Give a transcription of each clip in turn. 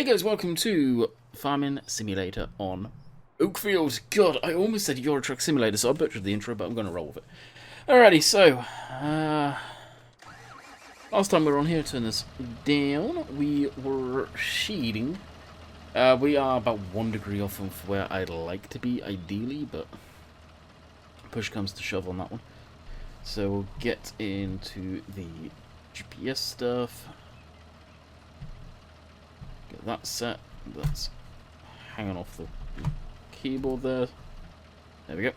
Hey guys, welcome to Farming Simulator on Oakfield. God, I almost said Euro Truck Simulator, so I butchered the intro, but I'm going to roll with it. Alrighty, so, last time we were on here, turn this down, we were sheeting. We are about 1 degree off of where I'd like to be, ideally, but push comes to shove on that one. So we'll get into the GPS stuff. Get that set. That's hanging off the keyboard there. There we go.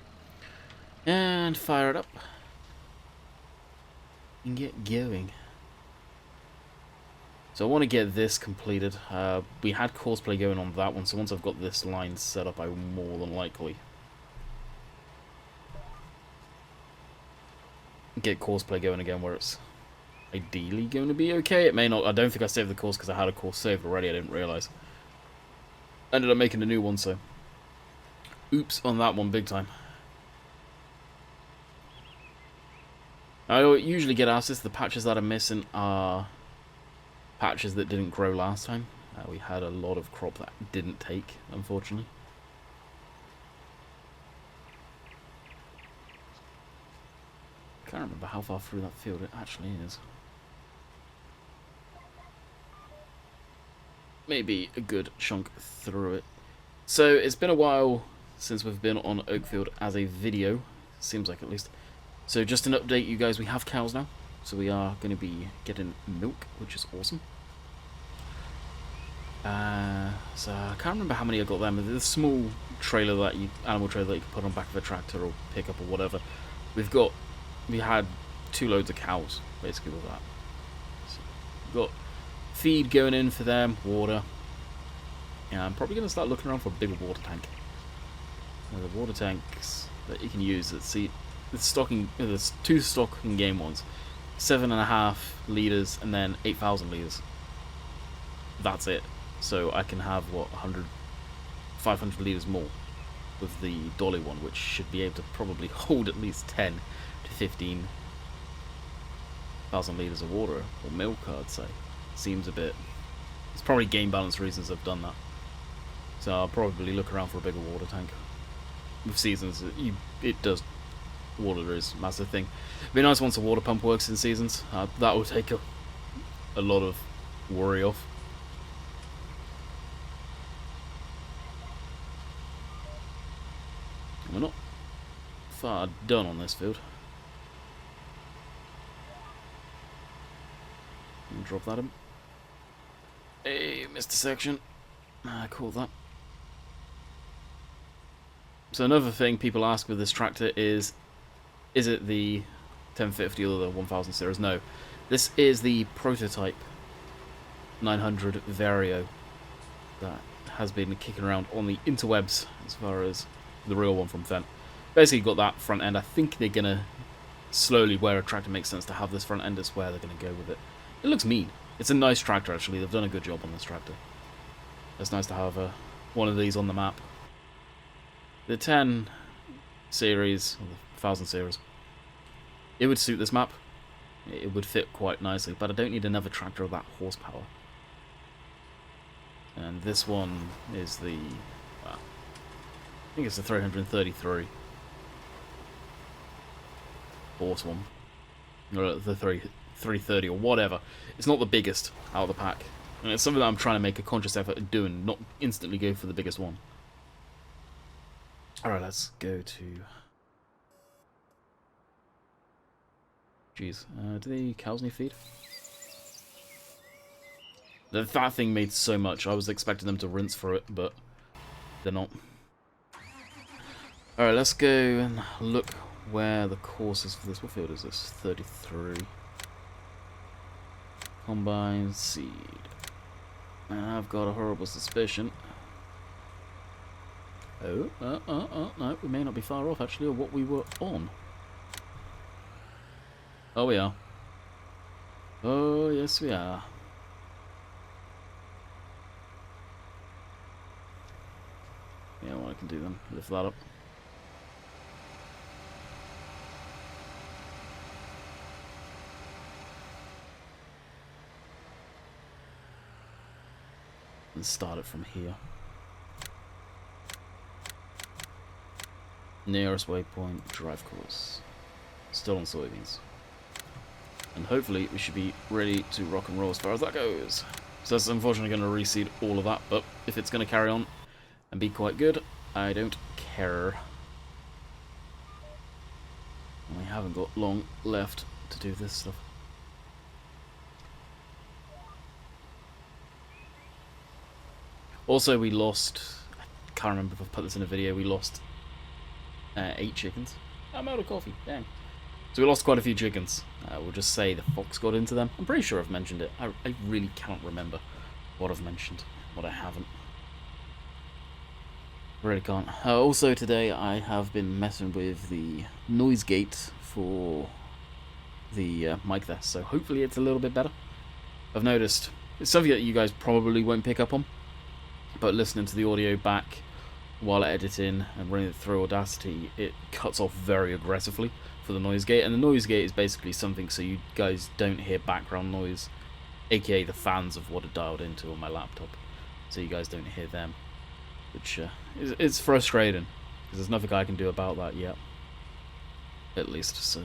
And fire it up. And get going. So I want to get this completed. We had courseplay going on that one, so once I've got this line set up, I will more than likely get courseplay going again, where it's ideally going to be okay. It may not. I don't think I saved the course because I had a course saved already. I didn't realise. Ended up making a new one, so oops on that one big time. I usually get asked this. The patches that are missing are patches that didn't grow last time. We had a lot of crop that didn't take, unfortunately. Can't remember how far through that field it actually is. Maybe a good chunk through it. So it's been a while since we've been on Oakfield as a video, seems like at least. So just an update, you guys, we have cows now, so we are going to be getting milk, which is awesome. So I can't remember how many I got there, but the small trailer that animal trailer that you can put on the back of a tractor or pickup or whatever. We had 2 loads of cows basically with that. So we've got feed going in for them, water. Yeah, I'm probably going to start looking around for a bigger water tank. The water tanks that you can use, let's see, there's 2 stocking game ones, 7.5 litres and then 8,000 litres. That's it. So I can have, what, 500 litres more with the dolly one, which should be able to probably hold at least 10 to 15,000 litres of water, or milk, I'd say. Seems a bit... It's probably game balance reasons I've done that. So I'll probably look around for a bigger water tank. With seasons, it does... Water is a massive thing. It'd be nice once the water pump works in seasons. That will take a lot of worry off. We're not far done on this field. Drop that in. Hey, missed a section. Cool that. So another thing people ask with this tractor is it the 1050 or the 1000 series? No. This is the prototype 900 Vario that has been kicking around on the interwebs as far as the real one from Fendt. Basically got that front end. I think they're going to slowly, where a tractor makes sense to have this front end, is where they're going to go with it. It looks mean. It's a nice tractor, actually. They've done a good job on this tractor. It's nice to have one of these on the map. The 10 series, or the 1000 series, it would suit this map. It would fit quite nicely, but I don't need another tractor of that horsepower. And this one is the... Well, I think it's the 333 horse one. Or the 330 or whatever. It's not the biggest out of the pack. And it's something that I'm trying to make a conscious effort of doing, not instantly go for the biggest one. Alright, let's go to... Jeez, do the cows need feed? That thing made so much. I was expecting them to rinse for it, but they're not. Alright, let's go and look where the course is for this. What field is this? 33. Combine seed. And I've got a horrible suspicion. Oh, no, we may not be far off actually of what we were on. Oh, we are. Oh, yes, we are. Yeah, what I can do then, lift that up. and start it from here. Nearest waypoint, drive course. Still on soybeans. And hopefully we should be ready to rock and roll as far as that goes. So that's unfortunately going to reseed all of that, but if it's going to carry on and be quite good, I don't care. And we haven't got long left to do this stuff. Also, we lost, I can't remember if I've put this in a video, we lost 8 chickens. I'm out of coffee, dang. So we lost quite a few chickens. We'll just say the fox got into them. I'm pretty sure I've mentioned it. I really can't remember what I've mentioned, what I haven't. Really can't. Also today I have been messing with the noise gate for the mic there, so hopefully it's a little bit better. I've noticed it's something that you guys probably won't pick up on, but listening to the audio back while editing and running it through Audacity, it cuts off very aggressively for the noise gate, and the noise gate is basically something so you guys don't hear background noise, aka the fans of what are dialed into on my laptop, so you guys don't hear them, which is frustrating because there's nothing I can do about that yet, at least. So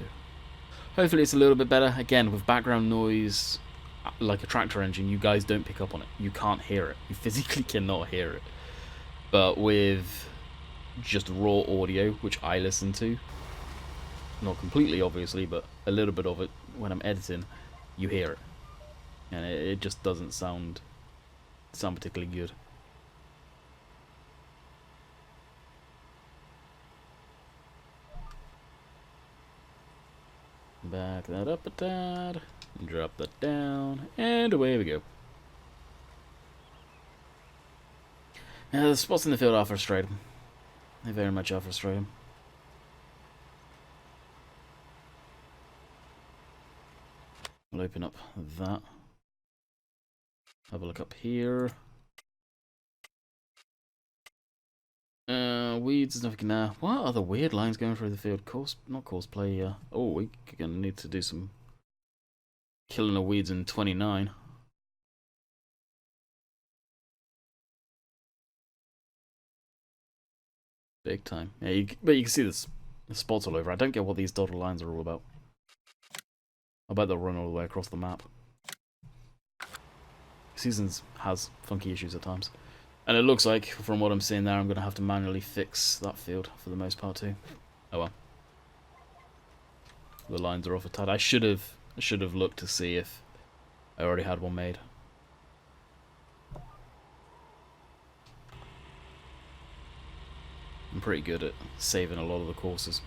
hopefully it's a little bit better. Again, with background noise like a tractor engine, you guys don't pick up on it, you can't hear it, you physically cannot hear it. But with just raw audio, which I listen to, not completely obviously, but a little bit of it when I'm editing, you hear it, and it just doesn't sound particularly good. Back that up a tad, drop that down, and away we go. The spots in the field are frustrating. They very much are frustrating. We'll open up that. Have a look up here. Weeds, there's nothing there. What are the weird lines going through the field? Not courseplay. Oh, we're gonna need to do some killing of weeds in 29. Big time. Yeah, but you can see the spots all over. I don't get what these dotted lines are all about. I bet they'll run all the way across the map. Seasons has funky issues at times. And it looks like, from what I'm seeing there, I'm going to have to manually fix that field for the most part too. Oh well. The lines are off a tad. I should have looked to see if I already had one made. I'm pretty good at saving a lot of the courses.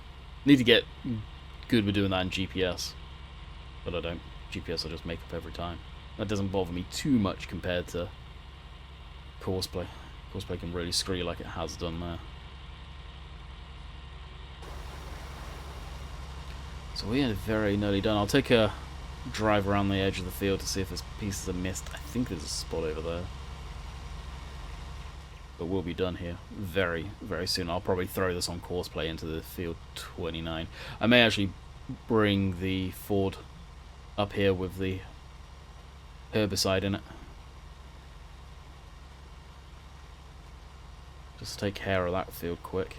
Need to get good with doing that in GPS. But I don't. GPS I just make up every time. That doesn't bother me too much compared to courseplay. Courseplay can really screw like it has done there. So we are very nearly done. I'll take a drive around the edge of the field to see if there's pieces of mist. I think there's a spot over there. But we'll be done here very, very soon. I'll probably throw this on courseplay into the field 29. I may actually bring the Ford up here with the herbicide in it. Just take care of that field quick.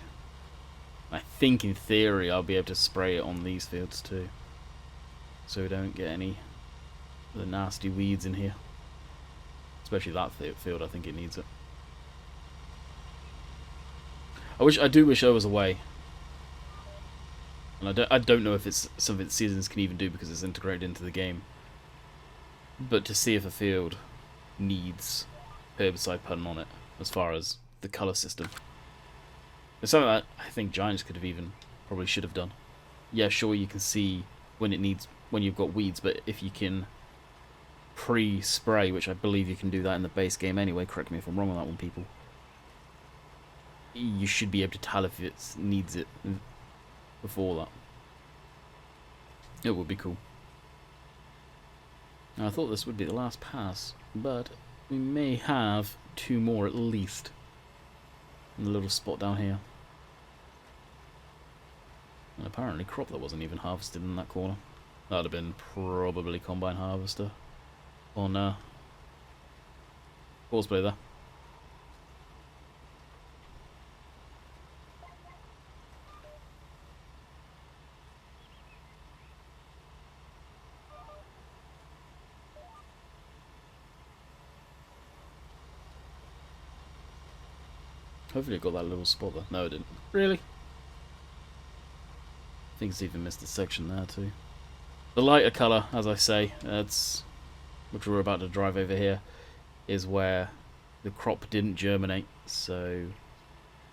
I think in theory I'll be able to spray it on these fields too, so we don't get any of the nasty weeds in here. Especially that field, I think it needs it. I do wish there was a way, and I don't know if it's something that Seasons can even do because it's integrated into the game, but to see if a field needs herbicide putting on it as far as the colour system. It's something that I think Giants could have probably should have done. Yeah, sure, you can see when you've got weeds, but if you can pre-spray, which I believe you can do that in the base game anyway, correct me if I'm wrong on that one, people, you should be able to tell if it needs it before that. It would be cool. Now, I thought this would be the last pass, but we may have 2 more at least in the little spot down here. And apparently crop that wasn't even harvested in that corner. That would have been probably combine harvester on courseplay there. Hopefully it got that little spot there. No, it didn't. Really? I think it's even missed a section there too. The lighter colour, as I say, that's which we're about to drive over here, is where the crop didn't germinate, so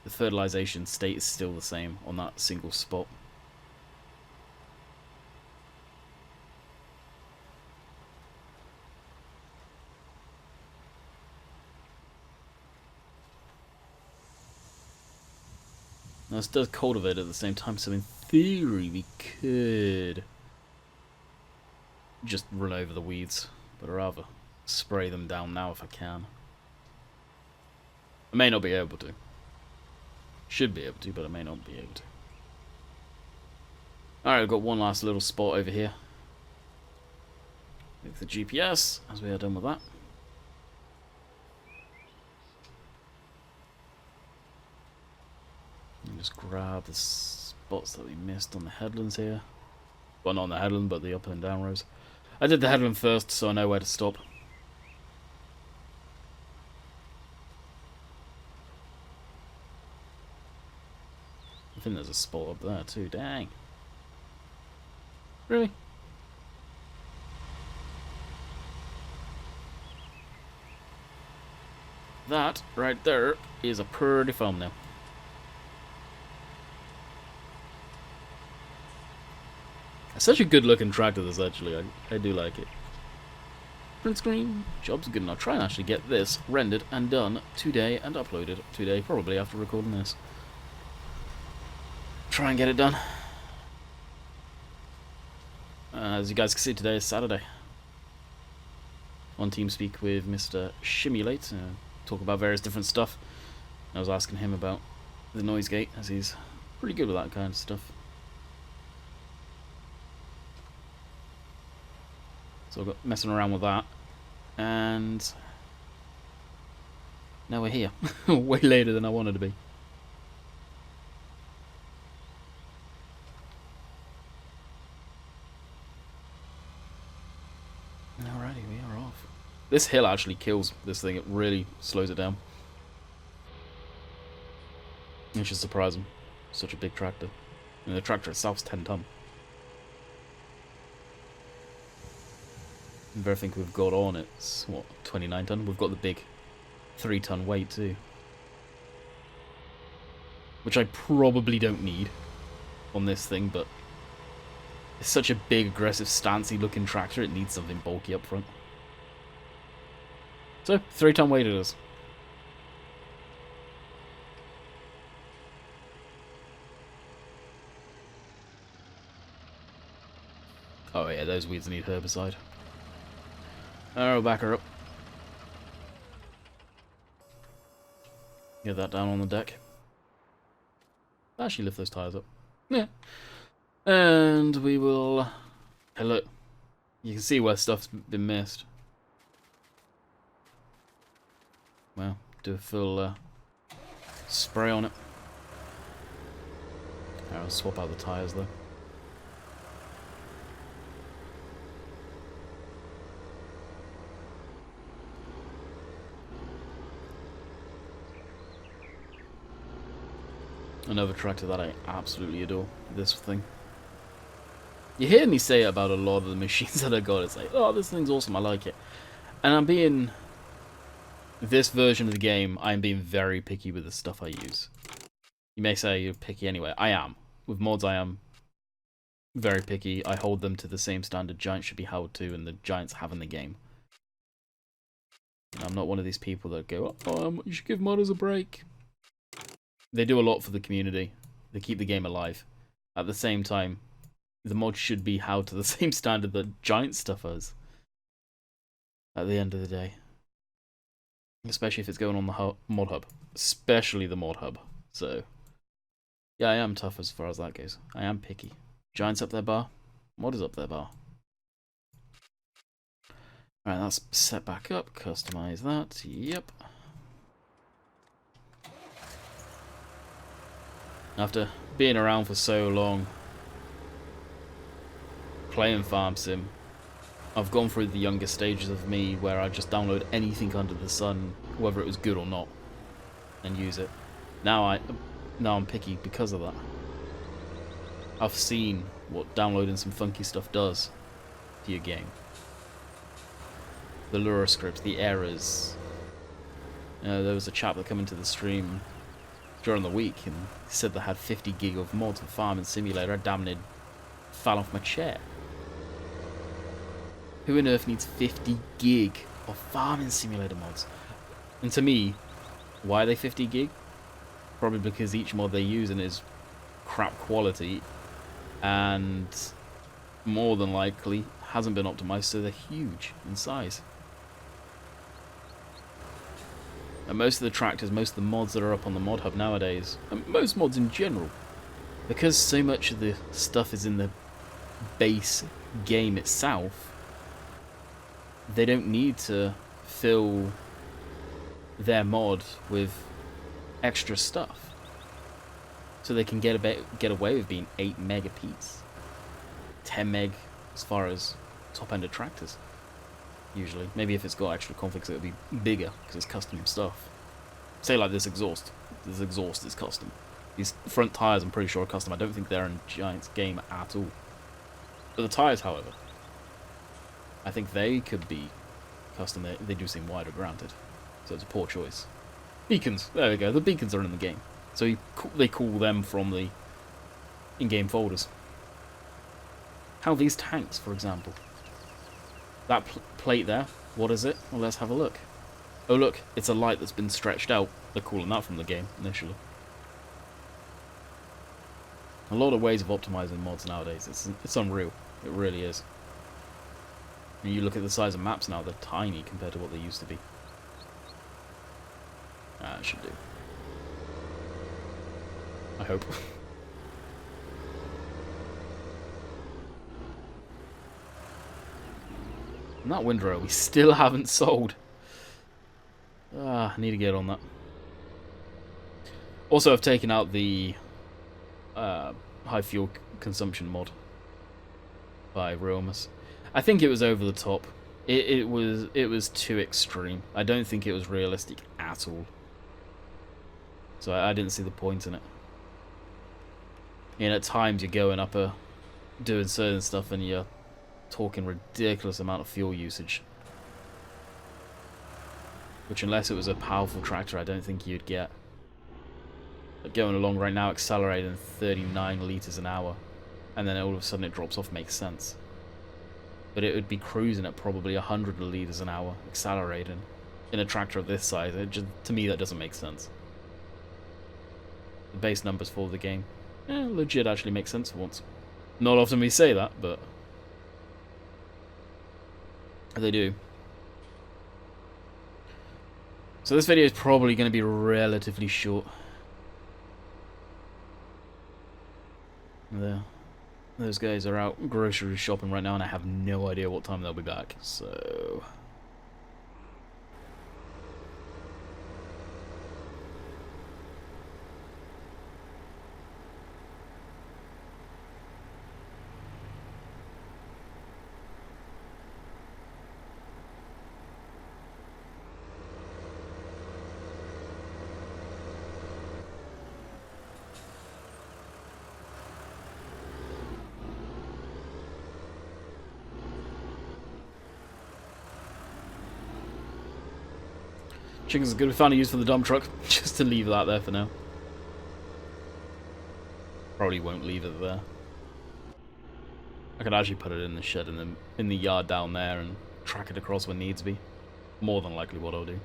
the fertilisation state is still the same on that single spot. Now this does cultivate at the same time, so in theory we could just run over the weeds, but I'd rather spray them down now if I can. I may not be able to. Should be able to, but I may not be able to. Alright, I've got one last little spot over here with the GPS, as we are done with that. And just grab the spots that we missed on the headlands here. Well, not on the headland, but the up and down rows. I did the headland first, so I know where to stop. I think there's a spot up there too, dang. Really? That right there is a pretty thumbnail. It's such a good looking tractor, this actually. I do like it. Print screen. Job's good enough. Try and actually get this rendered and done today and uploaded today, probably after recording this. Try and get it done. As you guys can see, today is Saturday. On TeamSpeak with Mr. Shimulate, talk about various different stuff. I was asking him about the noise gate, as he's pretty good with that kind of stuff. So I got messing around with that, and now we're here. Way later than I wanted to be. Alrighty, we are off. This hill actually kills this thing. It really slows it down. Which is surprising. Such a big tractor. And the tractor itself's 10 ton. And everything we've got on it's, what, 29 ton? We've got the big 3 ton weight too. Which I probably don't need on this thing, but it's such a big, aggressive, stancy looking tractor, it needs something bulky up front. So, 3 ton weight it is. Oh yeah, those weeds need herbicide. I'll back her up. Get that down on the deck. Actually lift those tyres up. Yeah. And we will... Hey look, you can see where stuff's been missed. Well, do a full spray on it. I'll swap out the tyres though. Another tractor that I absolutely adore, this thing. You hear me say it about a lot of the machines that I got, it's like, oh, this thing's awesome, I like it. And I'm being, this version of the game, I'm being very picky with the stuff I use. You may say you're picky anyway, I am. With mods I am very picky, I hold them to the same standard Giants should be held to, and the Giants have in the game. And I'm not one of these people that go, oh, you should give modders a break. They do a lot for the community. They keep the game alive. At the same time, the mod should be held to the same standard that Giant stuff is. At the end of the day. Especially if it's going on the mod hub. Especially the mod hub. So, yeah, I am tough as far as that goes. I am picky. Giant's up their bar. Mod is up their bar. Alright, that's set back up. Customize that. Yep. After being around for so long, playing Farm Sim, I've gone through the younger stages of me where I just download anything under the sun, whether it was good or not, and use it. Now I'm picky because of that. I've seen what downloading some funky stuff does to your game. The Lura scripts, the errors. There was a chap that came into the stream during the week and said they had 50 gig of mods for Farming Simulator. I damn near fell off my chair. Who on earth needs 50 gig of Farming Simulator mods? And to me, why are they 50 gig? Probably because each mod they're using is crap quality and more than likely hasn't been optimized, so they're huge in size. And most of the tractors, most of the mods that are up on the mod hub nowadays, and most mods in general, because so much of the stuff is in the base game itself, they don't need to fill their mod with extra stuff. So they can get away with being 8 meg a piece. 10 meg as far as top end of tractors. Usually. Maybe if it's got extra configs it'll be bigger because it's custom stuff. Say like this exhaust. This exhaust is custom. These front tyres I'm pretty sure are custom. I don't think they're in Giant's game at all. But the tyres, however, I think they could be custom. They do seem wider, granted. So it's a poor choice. Beacons. There we go. The beacons are in the game. So they call them from the in-game folders. How are these tanks, for example? That plate there, what is it? Well, let's have a look. Oh look, it's a light that's been stretched out. They're calling that from the game, initially. A lot of ways of optimizing mods nowadays. It's unreal. It really is. And you look at the size of maps now, they're tiny compared to what they used to be. It should do. I hope. And that windrow we still haven't sold. I need to get on that. Also, I've taken out the high fuel consumption mod by Romus. I think it was over the top. It was too extreme. I don't think it was realistic at all. So I didn't see the point in it. And at times you're going up doing certain stuff and you're talking ridiculous amount of fuel usage. Which unless it was a powerful tractor I don't think you'd get. But going along right now accelerating 39 litres an hour and then all of a sudden it drops off makes sense. But it would be cruising at probably 100 litres an hour accelerating in a tractor of this size. To me that doesn't make sense. The base numbers for the game legit actually makes sense for once. Not often we say that, but they do. So this video is probably going to be relatively short. There. Those guys are out grocery shopping right now and I have no idea what time they'll be back, so chickens are good. We found a use for the dump truck. Just to leave that there for now. Probably won't leave it there. I could actually put it in the shed in the yard down there and track it across when needs be. More than likely what I'll do.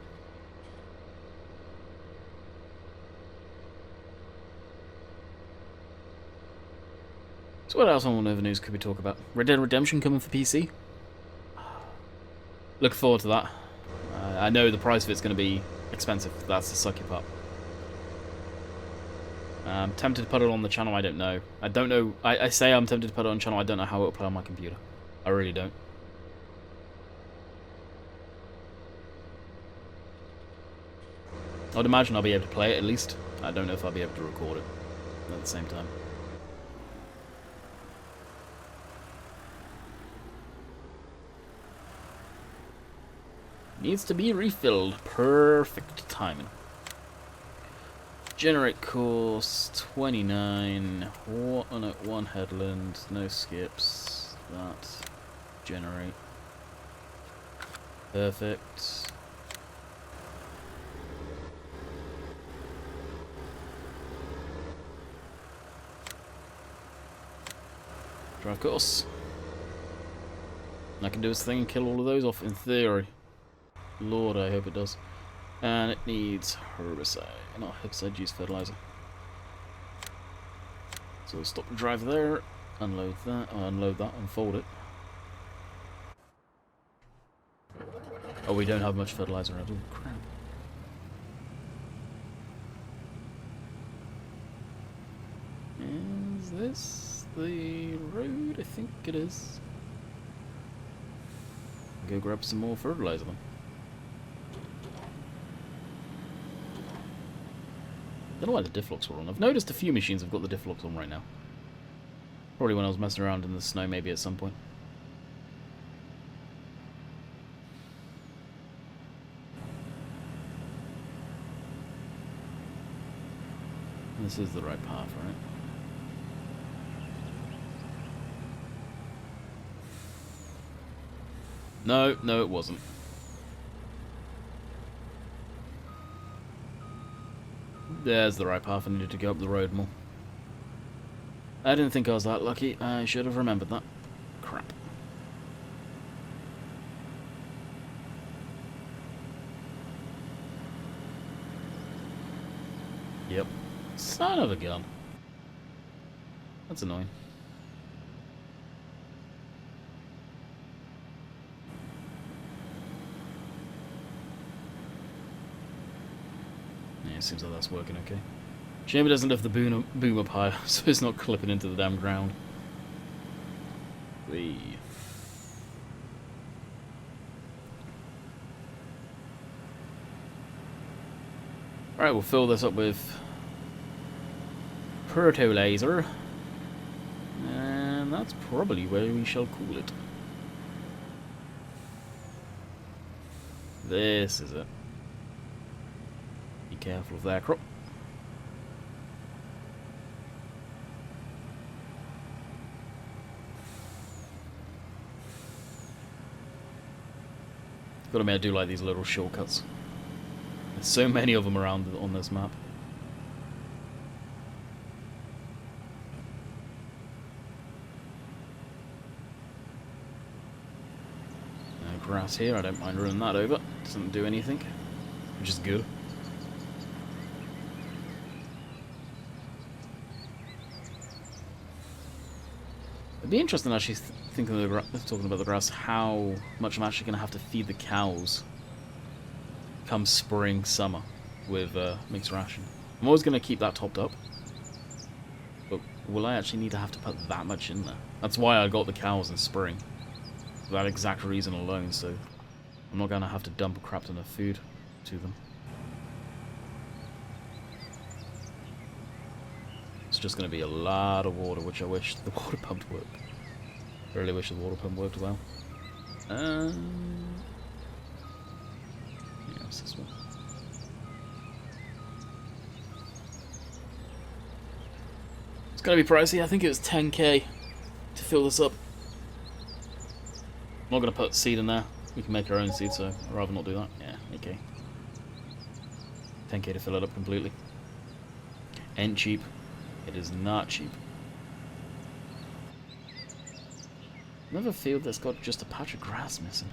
So what else on Over News could we talk about? Red Dead Redemption coming for PC? Look forward to that. I know the price of it's going to be expensive. That's the sucky part. I'm tempted to put it on the channel. I don't know. I don't know. I say I'm tempted to put it on the channel. I don't know how it will play on my computer. I really don't. I'd imagine I'll be able to play it at least. I don't know if I'll be able to record it at the same time. Needs to be refilled. Perfect timing. Generate course 29. One headland, no skips. That. Generate. Perfect. Drive course. And I can do this thing and kill all of those off in theory. Lord, I hope it does. And it needs herbicide, not herbicide, use fertilizer. So we'll stop the drive there, unload that, unfold it. Oh, we don't have much fertilizer at all. Crap. Is this the road? I think it is. Go grab some more fertilizer then. I don't know why the diff locks were on. I've noticed a few machines have got the diff locks on right now. Probably when I was messing around in the snow, maybe at some point. This is the right path, right? No, it wasn't. There's the right path. I needed to go up the road more. I didn't think I was that lucky. I should have remembered that. Crap. Yep. Son of a gun. That's annoying. Yeah, seems like that's working okay. Shame it doesn't have the boom up higher, so it's not clipping into the damn ground. Whee. Alright, we'll fill this up with Proto Laser. And that's probably where we shall cool it. This is it. Be careful of that crop. Gotta admit, I do like these little shortcuts. There's so many of them around on this map. No grass here, I don't mind running that over. Doesn't do anything, which is good. It'd be interesting actually thinking of talking about the grass, how much I'm actually going to have to feed the cows come spring, summer with mixed ration. I'm always going to keep that topped up, but will I actually need to have to put that much in there? That's why I got the cows in spring, for that exact reason alone, so I'm not going to have to dump a crap ton of food to them. It's just going to be a lot of water, which I wish the water pump worked. I really wish the water pump worked well. Yeah, what's this one? It's going to be pricey. I think it was 10k to fill this up. I'm not going to put seed in there. We can make our own seed, so I'd rather not do that. Yeah, okay. 10k to fill it up completely. Ain't cheap. It is not cheap. Another field that's got just a patch of grass missing.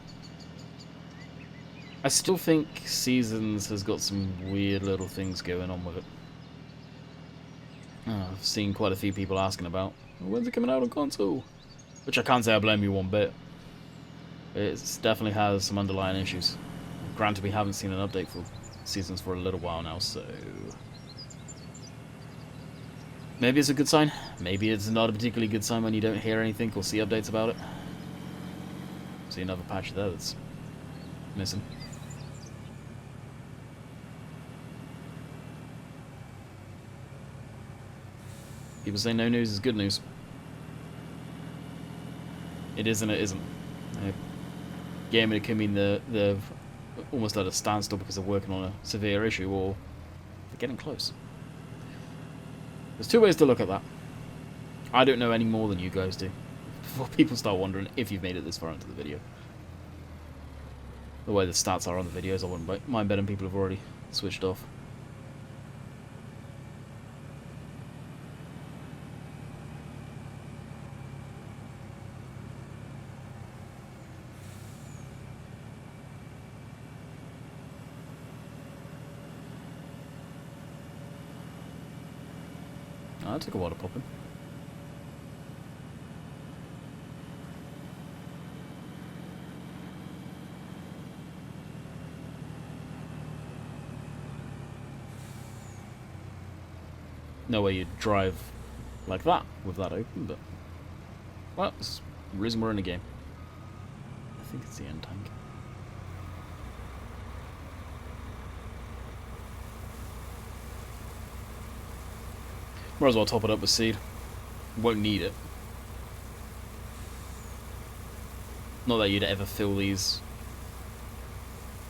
I still think Seasons has got some weird little things going on with it. Oh, I've seen quite a few people asking about, when's it coming out on console? Which I can't say I blame you one bit. It definitely has some underlying issues. Granted, we haven't seen an update for Seasons for a little while now, so... maybe it's a good sign. Maybe it's not a particularly good sign when you don't hear anything or see updates about it. See another patch there that's missing. People say no news is good news. It is and it isn't. Yeah, I mean, it can mean they're almost at a standstill because they're working on a severe issue, or they're getting close. There's two ways to look at that. I don't know any more than you guys do. Before people start wondering if you've made it this far into the video. The way the stats are on the videos, I wouldn't mind betting people have already switched off. Oh, that took a while to pop in. No way you'd drive like that with that open, but well, it's the reason we're in the game. I think it's the end tank. Might as well top it up with seed. Won't need it. Not that you'd ever fill these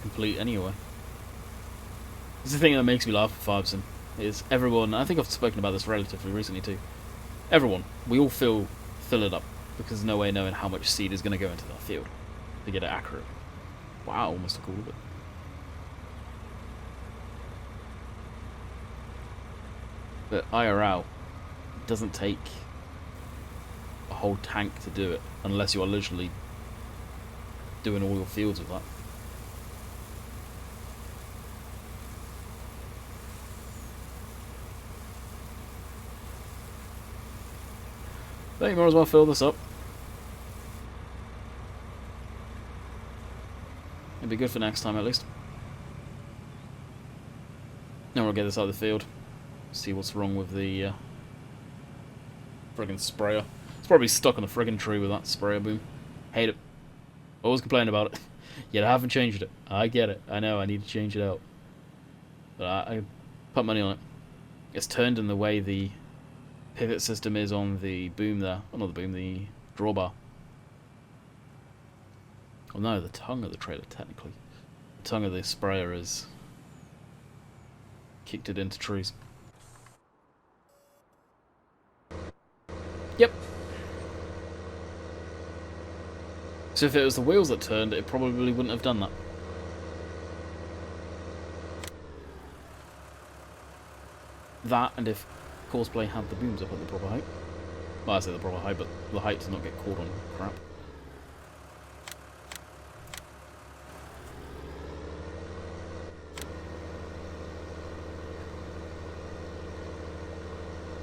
complete anyway. It's the thing that makes me laugh at Fibson. Is everyone, I think I've spoken about this relatively recently too. Everyone, we all fill it up because there's no way knowing how much seed is going to go into that field to get it accurate. Wow, almost took all of it. But IRL, it doesn't take a whole tank to do it unless you are literally doing all your fields with that. But you might as well fill this up. It'd be good for next time at least. Now we'll get this out of the field. See what's wrong with the friggin' sprayer. It's probably stuck on the friggin' tree with that sprayer boom. Hate it. Always complain about it. Yet I haven't changed it. I get it. I know I need to change it out. But I put money on it. It's turned in the way the pivot system is on the boom there. Oh, not the boom, the drawbar. Oh no, the tongue of the trailer, technically. The tongue of the sprayer is kicked it into trees. Yep. So if it was the wheels that turned, it probably wouldn't have done that. That, and if Cosplay had the booms up at the proper height. Well, I say the proper height, but the height does not get caught on crap.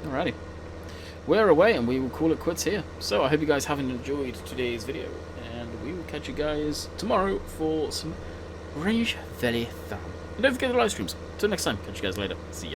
Alrighty. We're away and we will call it quits here. So I hope you guys have enjoyed today's video, and we will catch you guys tomorrow for some Range Valley Farm. And don't forget the live streams. Till next time, catch you guys later. See ya.